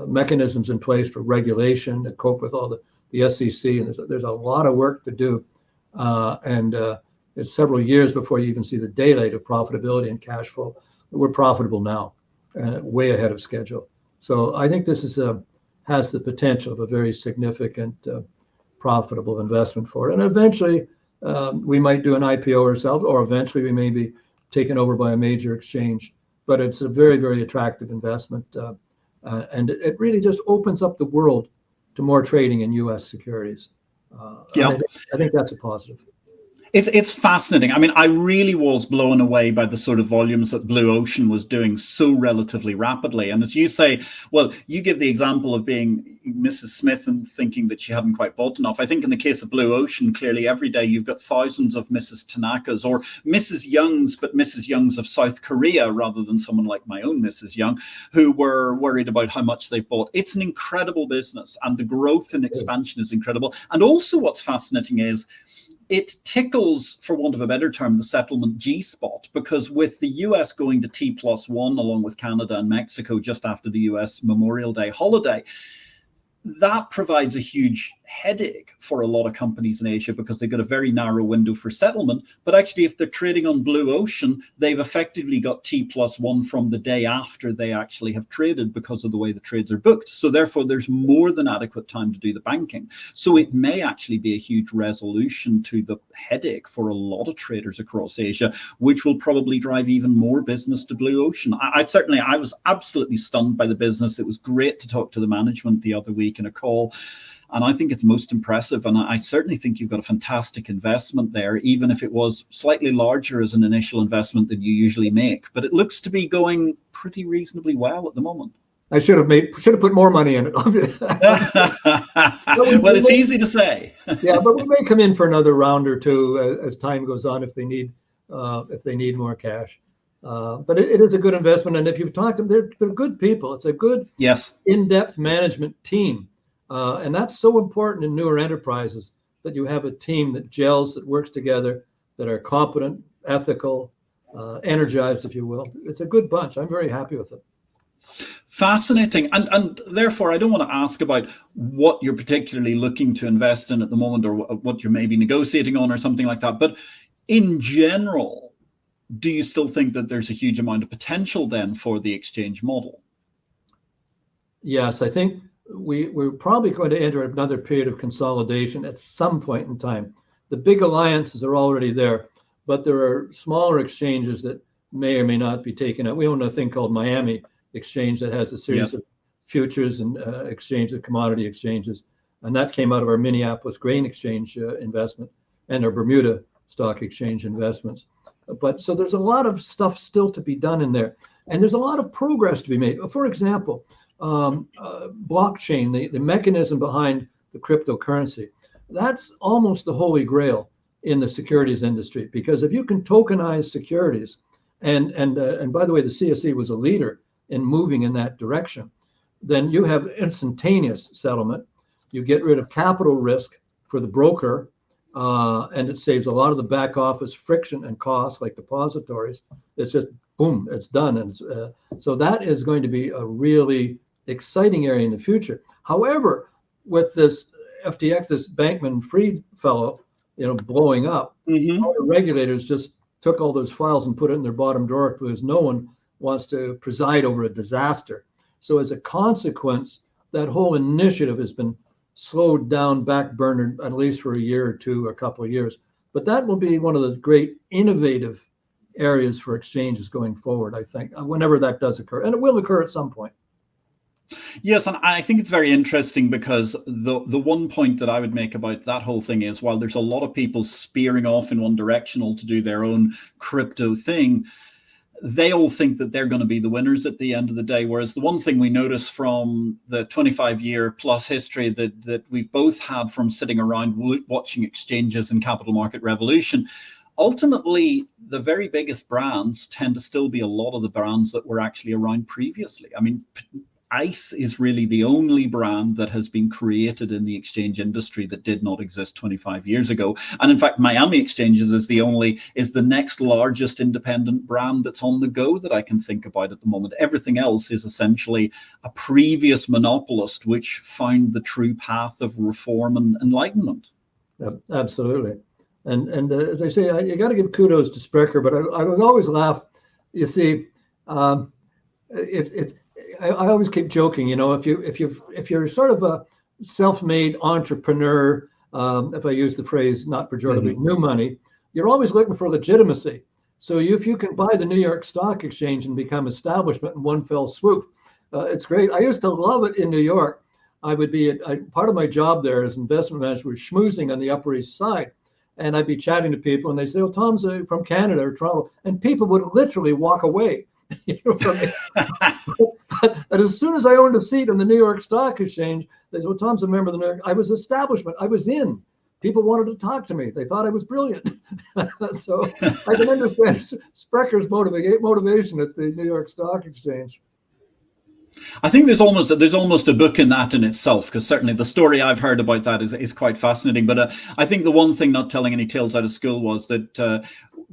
mechanisms in place for regulation to cope with all the SEC, and there's a lot of work to do. And it's several years before you even see the daylight of profitability and cash flow. We're profitable now, way ahead of schedule. So I think this has the potential of a very significant profitable investment for it. And eventually we might do an IPO ourselves, or eventually we may be taken over by a major exchange. But it's a very, very attractive investment. And it really just opens up the world to more trading in U.S. securities. I think that's a positive. It's fascinating. I mean, I really was blown away by the sort of volumes that Blue Ocean was doing so relatively rapidly. And as you say, well, you give the example of being Mrs. Smith and thinking that she hadn't quite bought enough. I think in the case of Blue Ocean, clearly every day you've got thousands of Mrs. Tanakas or Mrs. Youngs, but Mrs. Youngs of South Korea rather than someone like my own Mrs. Young, who were worried about how much they've bought. It's an incredible business, and the growth and expansion is incredible. And also what's fascinating is it tickles, for want of a better term, the settlement G-spot, because with the US going to T+1 along with Canada and Mexico just after the US Memorial Day holiday, that provides a huge headache for a lot of companies in Asia because they've got a very narrow window for settlement. But actually, if they're trading on Blue Ocean, they've effectively got T+1 from the day after they actually have traded because of the way the trades are booked. So therefore, there's more than adequate time to do the banking. So it may actually be a huge resolution to the headache for a lot of traders across Asia, which will probably drive even more business to Blue Ocean. I was absolutely stunned by the business. It was great to talk to the management the other week in a call. And I think it's most impressive. And I certainly think you've got a fantastic investment there, even if it was slightly larger as an initial investment than you usually make. But it looks to be going pretty reasonably well at the moment. I should have put more money in it. Well, it's easy to say. Yeah, but we may come in for another round or two as time goes on if they need more cash. But it is a good investment. And if you've talked to them, they're good people. It's a good, in-depth management team. And that's so important in newer enterprises, that you have a team that gels, that works together, that are competent, ethical, energized, if you will. It's a good bunch. I'm very happy with it. Fascinating. And therefore, I don't want to ask about what you're particularly looking to invest in at the moment, or what you're maybe negotiating on or something like that. But in general, do you still think that there's a huge amount of potential then for the exchange model? Yes, I think we're probably going to enter another period of consolidation at some point in time. The big alliances are already there, but there are smaller exchanges that may or may not be taken out. We own a thing called Miami Exchange that has a series of futures and exchanges, commodity exchanges, and that came out of our Minneapolis Grain Exchange investment and our Bermuda Stock Exchange investments. But so there's a lot of stuff still to be done in there, and there's a lot of progress to be made. For example, blockchain, the mechanism behind the cryptocurrency, that's almost the holy grail in the securities industry, because if you can tokenize securities, and by the way, the CSE was a leader in moving in that direction, then you have instantaneous settlement. You get rid of capital risk for the broker, and it saves a lot of the back office friction and costs like depositories. It's just boom, it's done. And so that is going to be a really exciting area in the future. However, with this FTX, this Bankman-Fried fellow, blowing up, all the regulators just took all those files and put it in their bottom drawer because no one wants to preside over a disaster. So as a consequence, that whole initiative has been slowed down, backburnered, at least for a year or two, a couple of years. But that will be one of the great innovative areas for exchanges going forward, I think, whenever that does occur. And it will occur at some point. Yes, and I think it's very interesting because the one point that I would make about that whole thing is, while there's a lot of people spearing off in one direction all to do their own crypto thing, they all think that they're going to be the winners at the end of the day. Whereas the one thing we notice from the 25-year plus history that we've both had from sitting around watching exchanges and capital market revolution, ultimately, the very biggest brands tend to still be a lot of the brands that were actually around previously. I mean, ICE is really the only brand that has been created in the exchange industry that did not exist 25 years ago. And in fact, Miami Exchanges is the next largest independent brand that's on the go that I can think about at the moment. Everything else is essentially a previous monopolist which found the true path of reform and enlightenment. Absolutely. And as I say, you got to give kudos to Sprecher, but I would always laugh. You see, I always keep joking, if you're sort of a self-made entrepreneur, if I use the phrase not pejoratively, new money, you're always looking for legitimacy. So if you can buy the New York Stock Exchange and become establishment in one fell swoop, it's great. I used to love it in New York. I would be part of my job there as investment manager was schmoozing on the Upper East Side. And I'd be chatting to people and they say, "Oh, Tom's from Canada or Toronto." And people would literally walk away. From me. But as soon as I owned a seat in the New York Stock Exchange, they said, "Well, Tom's a member of the New York." I was establishment. I was in. People wanted to talk to me. They thought I was brilliant. So I can understand Sprecher's motivation at the New York Stock Exchange. I think there's almost a book in that in itself, because certainly the story I've heard about that is quite fascinating. But I think the one thing, not telling any tales out of school, was that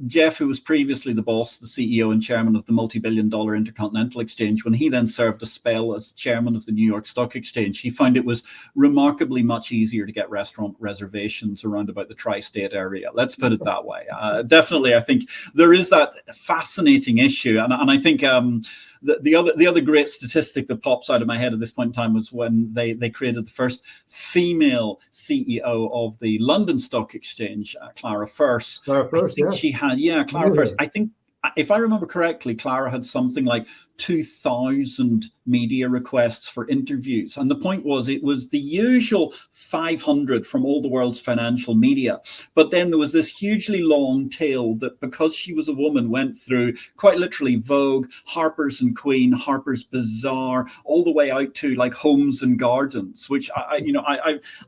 Jeff, who was previously the boss, the CEO and chairman of the multi-billion-dollar Intercontinental Exchange, when he then served a spell as chairman of the New York Stock Exchange, he found it was remarkably much easier to get restaurant reservations around about the tri-state area. Let's put it that way. Definitely, I think there is that fascinating issue, and I think the other great statistic that pops out of my head at this point in time was when they created the first female CEO of the London Stock Exchange, Clara First. Clara First, yeah. She had, Clara First. I think, if I remember correctly, Clara had something like 2,000 media requests for interviews. And the point was, it was the usual 500 from all the world's financial media. But then there was this hugely long tail that, because she was a woman, went through quite literally Vogue, Harper's and Queen, Harper's Bazaar, all the way out to like Homes and Gardens, which I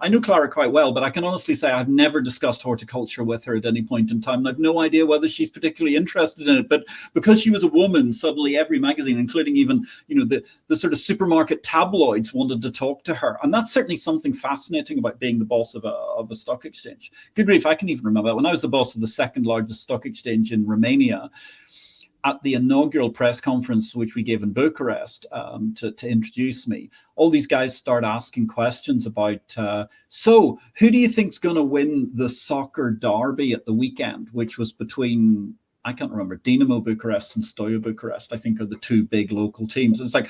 know Clara quite well, but I can honestly say I've never discussed horticulture with her at any point in time. And I've no idea whether she's particularly interested in it. But because she was a woman, suddenly every magazine, including even the sort of supermarket tabloids, wanted to talk to her. And that's certainly something fascinating about being the boss of a stock exchange. Good grief, I can even remember when I was the boss of the second largest stock exchange in Romania. At the inaugural press conference, which we gave in Bucharest to introduce me, all these guys start asking questions about, so who do you think's going to win the soccer derby at the weekend, which was between I can't remember, Dinamo Bucharest and Steaua Bucharest, I think, are the two big local teams. It's like,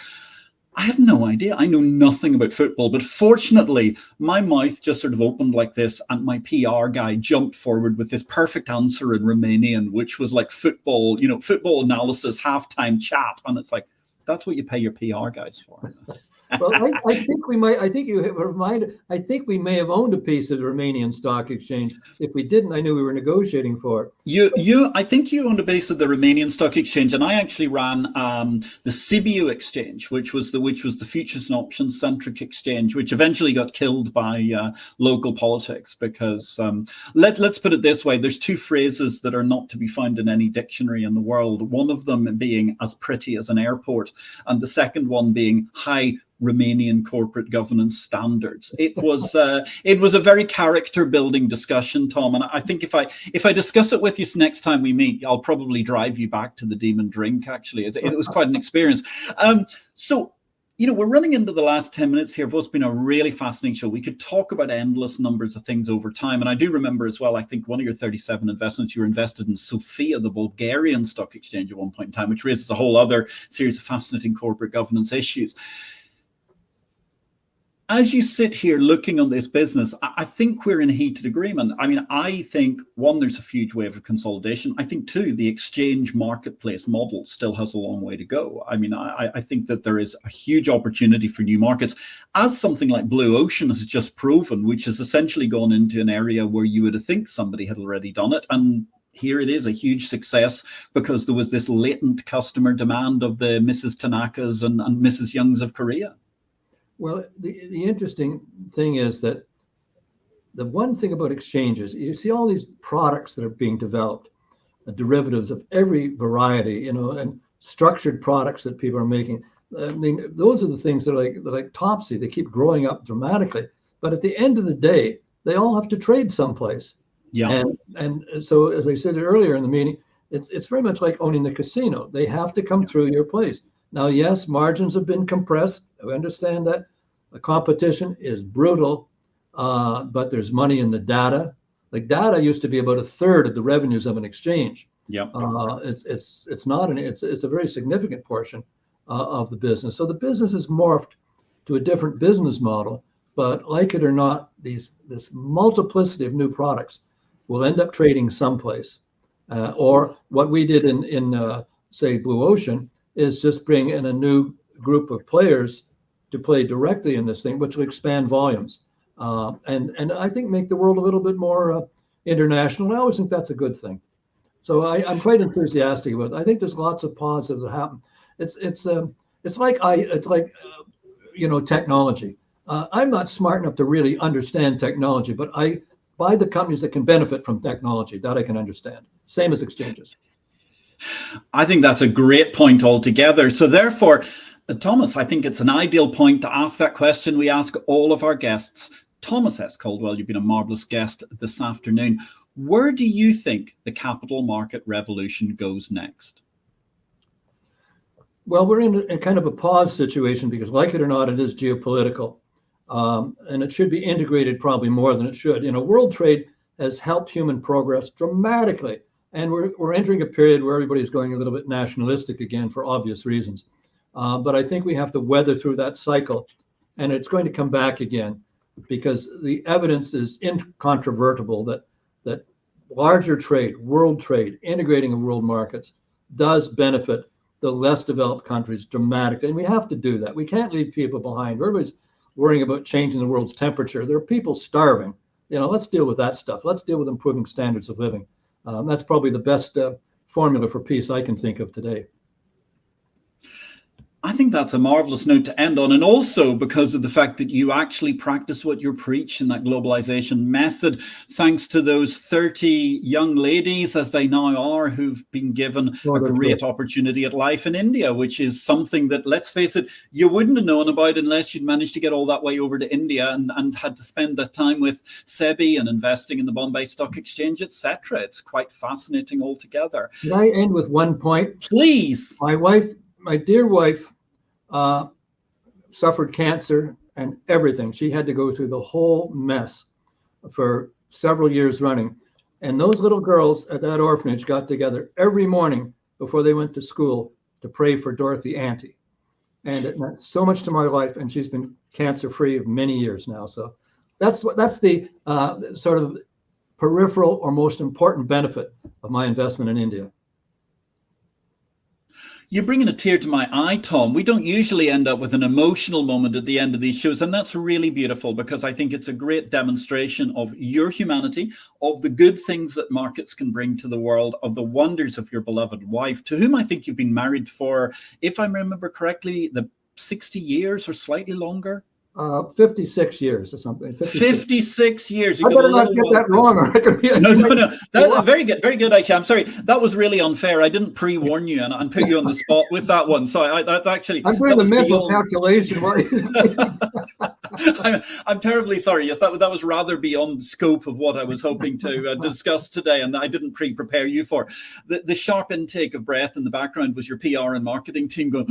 I have no idea. I know nothing about football, but fortunately, my mouth just sort of opened like this, and my PR guy jumped forward with this perfect answer in Romanian, which was like football, football analysis, halftime chat. And it's like, that's what you pay your PR guys for. Well, I think we might. I think you have reminded. I think we may have owned a piece of the Romanian stock exchange. If we didn't, I knew we were negotiating for it. I think you owned a base of the Romanian stock exchange, and I actually ran the Sibiu exchange, which was the futures and options centric exchange, which eventually got killed by local politics. Because let's put it this way: there's two phrases that are not to be found in any dictionary in the world. One of them being as pretty as an airport, and the second one being high Romanian corporate governance standards. It was a very character building discussion, Tom, and I think if I discuss it with you next time we meet, I'll probably drive you back to the Demon Drink. Actually, it was quite an experience. So we're running into the last 10 minutes here. It's been a really fascinating show. We could talk about endless numbers of things over time. And I do remember as well, I think one of your 37 investments, you were invested in Sofia, the Bulgarian stock exchange at one point in time, which raises a whole other series of fascinating corporate governance issues. As you sit here looking on this business, I think we're in heated agreement. I mean, I think, one, there's a huge wave of consolidation. I think, two, the exchange marketplace model still has a long way to go. I mean, I think that there is a huge opportunity for new markets, as something like Blue Ocean has just proven, which has essentially gone into an area where you would think somebody had already done it. And here it is, a huge success, because there was this latent customer demand of the Mrs. Tanakas and Mrs. Youngs of Korea. Well, the interesting thing is that the one thing about exchanges, you see all these products that are being developed, derivatives of every variety, and structured products that people are making. I mean, those are the things that are like Topsy. They keep growing up dramatically, but at the end of the day, they all have to trade someplace. Yeah. And so, as I said earlier in the meeting, it's very much like owning the casino. They have to come through your place. Now, yes, margins have been compressed. I understand that. The competition is brutal, but there's money in the data. Like, data used to be about a third of the revenues of an exchange. Yeah. It's not it's a very significant portion of the business. So the business has morphed to a different business model. But like it or not, this multiplicity of new products will end up trading someplace. Or what we did in say Blue Ocean is just bring in a new group of players to play directly in this thing, which will expand volumes and I think make the world a little bit more international. I always think that's a good thing. So I'm quite enthusiastic about it. I think there's lots of positives that happen. It's like technology. I'm not smart enough to really understand technology, but I buy the companies that can benefit from technology. That I can understand. Same as exchanges. I think that's a great point altogether. So therefore, Thomas, I think it's an ideal point to ask that question we ask all of our guests. Thomas S. Caldwell, you've been a marvelous guest this afternoon. Where do you think the capital market revolution goes next? Well, we're in a kind of a pause situation because, like it or not, it is geopolitical. And it should be integrated probably more than it should. World trade has helped human progress dramatically. And we're entering a period where everybody's going a little bit nationalistic again for obvious reasons. But I think we have to weather through that cycle, and it's going to come back again because the evidence is incontrovertible that larger trade, world trade, integrating of world markets does benefit the less developed countries dramatically. And we have to do that. We can't leave people behind. Everybody's worrying about changing the world's temperature. There are people starving. Let's deal with that stuff. Let's deal with improving standards of living. That's probably the best formula for peace I can think of today. I think that's a marvelous note to end on. And also because of the fact that you actually practice what you preach in that globalization method, thanks to those 30 young ladies, as they now are, who've been given a great opportunity at life in India, which is something that, let's face it, you wouldn't have known about unless you'd managed to get all that way over to India and had to spend that time with SEBI and investing in the Bombay Stock Exchange, etc. It's quite fascinating altogether. Can I end with one point? Please. My dear wife, suffered cancer and everything. She had to go through the whole mess for several years running. And those little girls at that orphanage got together every morning before they went to school to pray for Dorothy Auntie. And it meant so much to my life. And she's been cancer-free of many years now. So that's the sort of peripheral or most important benefit of my investment in India. You're bringing a tear to my eye, Tom. We don't usually end up with an emotional moment at the end of these shows, and that's really beautiful because I think it's a great demonstration of your humanity, of the good things that markets can bring to the world, of the wonders of your beloved wife, to whom I think you've been married for, if I remember correctly, the 60 years or slightly longer. 56 years or something. 56 years. I better not get that wrong, or I could be No. Very good, very good. Actually, I'm sorry. That was really unfair. I didn't pre-warn you and put you on the spot with that one. So I'm doing the mental calculation. I'm terribly sorry. Yes, that was rather beyond scope of what I was hoping to discuss today, and I didn't pre-prepare you for. The sharp intake of breath in the background was your PR and marketing team going,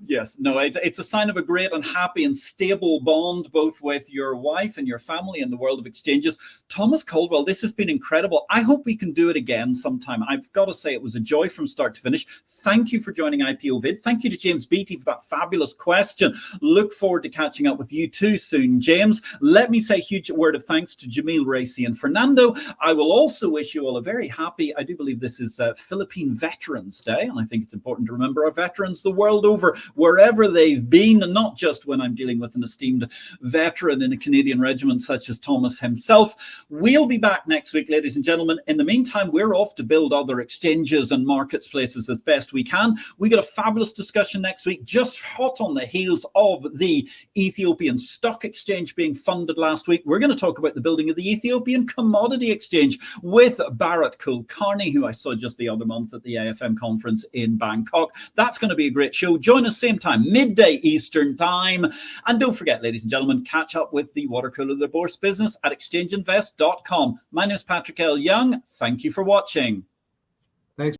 yes, no, it's a sign of a great and happy and stable bond, both with your wife and your family in the world of exchanges. Thomas Caldwell, this has been incredible. I hope we can do it again sometime. I've got to say it was a joy from start to finish. Thank you for joining IPO-VID. Thank you to James Beattie for that fabulous question. Look forward to catching up with you too soon, James. Let me say a huge word of thanks to Jamil, Racy and Fernando. I will also wish you all a very happy, I do believe this is Philippine Veterans Day, and I think it's important to remember our veterans the world over, wherever they've been, and not just when I'm dealing with an esteemed veteran in a Canadian regiment such as Thomas himself. We'll be back next week, ladies and gentlemen. In the meantime, we're off to build other exchanges and marketplaces as best we can. We got a fabulous discussion next week, just hot on the heels of the Ethiopian Stock Exchange being funded last week. We're going to talk about the building of the Ethiopian Commodity Exchange with Bharat Kulkarni, who I saw just the other month at the AFM conference in Bangkok. That's going to be a great show. Join us same time, midday Eastern time. And don't forget, ladies and gentlemen, catch up with the water cooler of the Bourse business at exchangeinvest.com. My name is Patrick L. Young. Thank you for watching. Thanks.